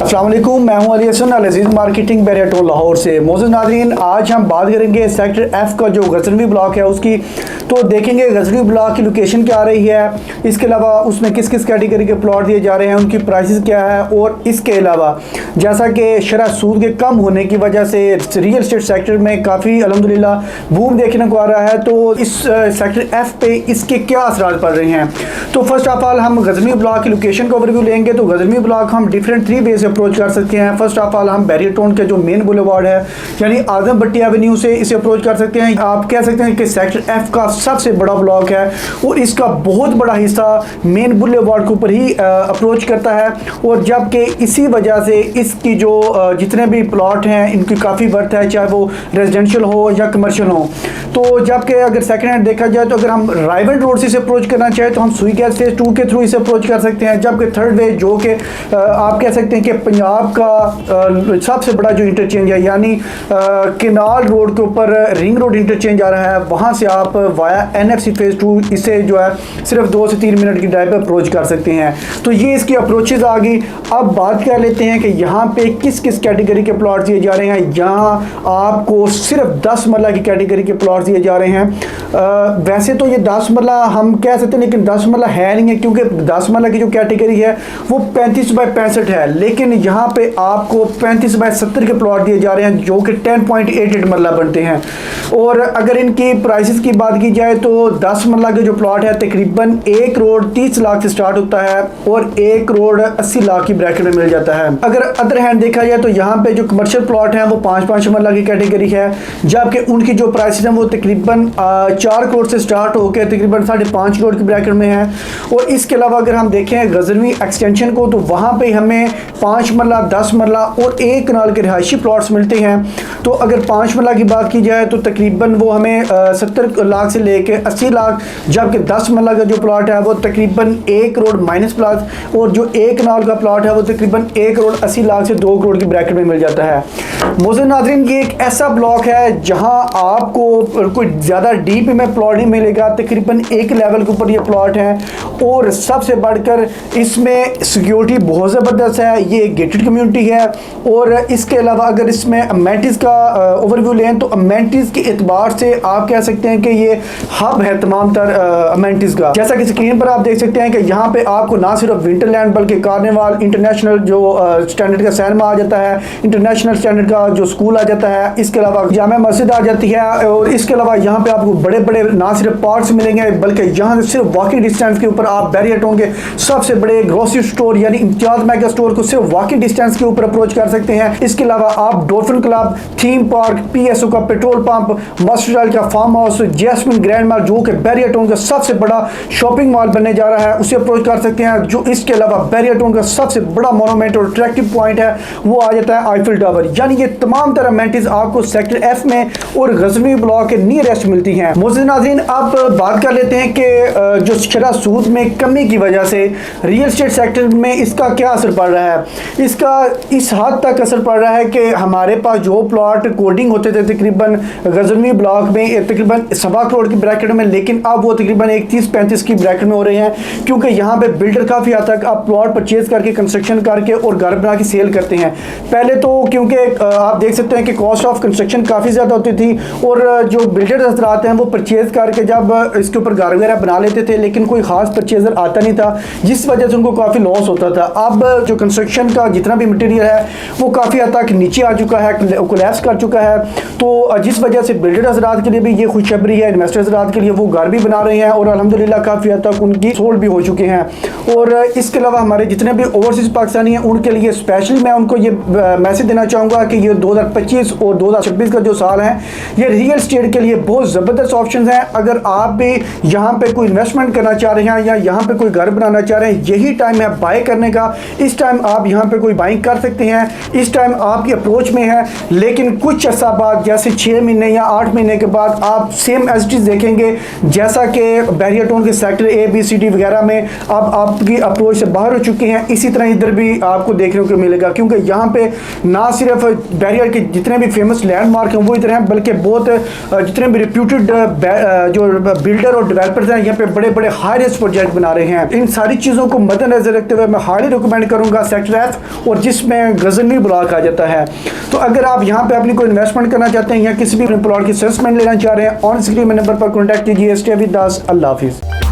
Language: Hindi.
अस्सलाम वालेकुम, मैं हूं Ali Hasan Al-Aziz marketing barrier toll Lahore से। मौजूद नाज़रीन, आज हम बात करेंगे सेक्टर एफ का जो गजनवी ब्लॉक है उसकी। तो देखेंगे गजनवी ब्लॉक की लोकेशन क्या आ रही है, इसके अलावा उसमें किस किस कैटेगरी के प्लॉट दिए जा रहे हैं, उनकी प्राइसेस क्या है, और इसके अलावा जैसा कि शरह सूद के कम होने की वजह से रियल स्टेट सेक्टर में काफ़ी अल्हम्दुलिल्लाह बूम देखने को आ रहा है। तो इस सेक्टर एफ पे इसके क्या असरार पड़ रहे हैं। तो फर्स्ट ऑफ ऑल हम गजनवी ब्लॉक की लोकेशन का ओवरव्यू लेंगे। तो गजनवी ब्लॉक हम डिफरेंट 3 वे से अप्रोच कर सकते हैं। फर्स्ट ऑफ ऑल हम बैरियर टाउन के जो मेन बुलेवार्ड है यानी आजम भट्टी एवेन्यू से इसे अप्रोच कर सकते हैं। आप कह सकते हैं कि सेक्टर एफ का सबसे बड़ा ब्लॉक है और इसका बहुत बड़ा हिस्सा मेन बुलेवार्ड के ऊपर ही अप्रोच करता है। और जबकि इसी वजह से इसकी जो जितने भी प्लॉट हैं इनकी काफ़ी वर्थ है, चाहे वो रेजिडेंशियल हो या कमर्शियल हो। तो जबकि अगर सेकंड हैंड देखा जाए तो अगर हम राइवल रोड से इसे अप्रोच करना चाहें तो हम सुई गैस फेज 2 के थ्रू इसे अप्रोच कर सकते हैं। जबकि थर्ड वे जो कि आप कह सकते हैं कि पंजाब का सबसे बड़ा जो इंटरचेंज है यानी केनाल रोड के ऊपर रिंग रोड इंटरचेंज आ रहा है, वहाँ से आप वाया NFC फेज 2 इसे जो है सिर्फ 2 से 3 मिनट की ड्राइव पर अप्रोच कर सकते हैं। तो ये इसकी अप्रोचेज आ गई। अब बात कर लेते हैं कि यहाँ पे किस किस कैटेगरी के प्लॉट दिए जा रहे हैं। यहाँ आपको सिर्फ 10 मरला की कैटेगरी के प्लॉट दिए जा रहे हैं। वैसे तो ये 10 मरला हम कह सकते हैं, लेकिन 10 मरला है नहीं है, क्योंकि 10 मरला की जो कैटेगरी है वो 35 बाय 65 है। लेकिन यहाँ पे आपको 35 बाय 70 के प्लॉट दिए जा रहे हैं जो कि 10.88 मरला बनते हैं। और अगर इनकी प्राइसेस की बात की जाए तो 10 मरला के जो प्लॉट है तकरीबन 1 करोड़ 30 लाख से स्टार्ट होता है और 1 करोड़ 80 लाख की ब्रैकेट में मिल जाता है। अगर अदर हैंड देखा जाए तो यहाँ पे जो कमर्शियल प्लॉट हैं वो 5-5 मरला की कैटेगरी है, जबकि उनकी जो प्राइसेस हैं वो तकरीबन 4 करोड़ से स्टार्ट होकर तकरीबन 5.5 करोड़ की ब्रैकेट में है। और इसके अलावा अगर हम देखें गजनवी एक्सटेंशन को तो वहाँ पे हमें 5 मरला, 10 मरला और 1 कनाल के रिहायशी प्लॉट्स मिलते हैं। तो अगर 5 मरला की बात की जाए तो तकरीबन वो हमें 70 लाख से लेके 80 लाख, जबकि 10 मरला का जो प्लॉट है वो तकरीबन 1 करोड़ माइनस प्लस, और जो 1 कनाल का प्लॉट है वो तकरीबन 1 करोड़ 80 लाख से 2 करोड़ की ब्रैकेट में मिल जाता है। मोज़िद नाज़रीन, ये एक ऐसा ब्लॉक है जहां आपको कोई ज़्यादा डीप में प्लॉट नहीं मिलेगा, तकरीबन एक लेवल के ऊपर ये प्लॉट है। और सबसे बढ़कर इसमें सिक्योरिटी बहुत ज़बरदस्त है, ये एक गेटेड कम्युनिटी है। और इसके अलावा अगर इसमें अमेनिटीज़ का ओवरव्यू लें तो अमेनिटीज़ के एतबार से आप कह सकते हैं कि ये हब है तमाम तर अमेनिटीज़ का। जैसा कि स्क्रीन पर आप देख सकते हैं कि यहाँ पे आपको ना सिर्फ विंटरलैंड बल्कि कार्निवाल इंटरनेशनल जो स्टैंडर्ड का सिनेमा आ जाता है, इंटरनेशनल स्टैंडर्ड का जो स्कूल आ जाता है, इसके अलावा जामा मस्जिद आ जाती है। और इसके अलावा यहाँ पे आपको बड़े बड़े ना सिर्फ पार्क्स मिलेंगे बल्कि यहाँ से सिर्फ वॉकिंग डिस्टेंस के ऊपर आप बैरियर टाउन के सबसे बड़े ग्रोसरी स्टोर यानी इम्तियाज मेगा स्टोर को सिर्फ वॉकिंग डिस्टेंस के ऊपर अप्रोच कर सकते हैं। इसके अलावा आप dolphin club, theme park, PSO का पेट्रोल पंप, मस्टरडाइल का farm house, jasmine grand mall जो कि बैरियर टाउन का सबसे बड़ा शॉपिंग मॉल बनने जा रहा है, उसे अप्रोच कर सकते हैं। जो इसके अलावा बैरियर टाउन का सबसे बड़ा मोनूमेंट और अट्रैक्टिव पॉइंट है वो आ जाता है आईफिल टावर। यानी ये तमाम तरह अमेनिटीज आपको सेक्टर एफ में और गजनवी ब्लॉक के नियरेस्ट मिलती हैं। मोज़िद नाज़रीन, अब बात कर लेते हैं कि जो शरह सूद में कमी की वजह से रियल स्टेट सेक्टर में इसका क्या असर पड़ रहा है। इसका इस हद तक असर पड़ रहा है कि हमारे पास जो प्लॉट कोडिंग होते थे तकरीबन गजनवी ब्लॉक में तकरीबन 1.25 करोड़ की ब्रैकेट में, लेकिन अब वो तकरीबन 31-35 की ब्रैकेट में हो रहे हैं, क्योंकि यहाँ पे बिल्डर काफ़ी हद तक आप प्लॉट परचेज करके कंस्ट्रक्शन करके और घर बना के सेल करते हैं। पहले तो क्योंकि आप देख सकते हैं कि कॉस्ट ऑफ कंस्ट्रक्शन काफ़ी ज़्यादा होती थी और जो बिल्डर हजरात हैं वो परचेज करके जब इसके ऊपर घर वगैरह बना लेते थे, लेकिन कोई ख़ास परचेजर आता नहीं था, जिस वजह से उनको काफ़ी लॉस होता था। अब जो कंस्ट्रक्शन का जितना भी मटेरियल है वो काफ़ी हद तक नीचे आ चुका है, कोलैप्स कर चुका है। तो जिस वजह से बिल्डर हजरात के लिए भी ये खुशखबरी है, इन्वेस्टर हजरात के लिए वो घर भी बना रहे हैं और अल्हम्दुलिल्लाह काफ़ी हद तक उनकी सोल्ड भी हो चुके हैं। और इसके अलावा हमारे जितने भी ओवरसीज़ पाकिस्तानी हैं उनके लिए स्पेशली मैं उनको ये मैसेज देना चाहूँगा कि ये 2025 और 2026 का जो साल है ये रियल स्टेट के लिए बहुत ज़बरदस्त ऑप्शन हैं। अगर आप भी यहाँ पे कोई इन्वेस्टमेंट करना चाह रहे हैं या यहाँ पे कोई घर बनाना चाह रहे हैं, यही टाइम है बाय करने का। इस टाइम आप यहाँ पे कोई बाइंग कर सकते हैं, इस टाइम आपकी अप्रोच में है। लेकिन कुछ अर्सा बाद जैसे 6 महीने या 8 महीने के बाद आप सेम एज इट इज़ देखेंगे जैसा कि बैरियर टाउन के sector A B C D वगैरह में अब आपकी अप्रोच से बाहर हो चुके हैं, इसी तरह इधर भी आपको देखने को मिलेगा, क्योंकि यहाँ पे ना सिर्फ बैरियर के जितने भी फेमस लैंडमार्क हैं वो इधर हैं, बल्कि बहुत जितने भी रिप्यूटेड जो बिल्डर और डेवलपर्स हैं यहाँ पे बड़े बड़े हाई रिस्क प्रोजेक्ट बना रहे हैं। इन सारी चीज़ों को मद्देनजर रखते हुए मैं हाईली रिकमेंड करूँगा सेक्टर एफ, और जिसमें गजनवी ब्लॉक आ जाता है। तो अगर आप यहाँ पे अपनी कोई इन्वेस्टमेंट करना चाहते हैं या किसी भी प्लॉट की असेसमेंट लेना चाह रहे हैं, ऑन स्क्रीन नंबर पर कॉन्टैक्ट कीजिए। Stay with us. अल्लाह हाफिज़।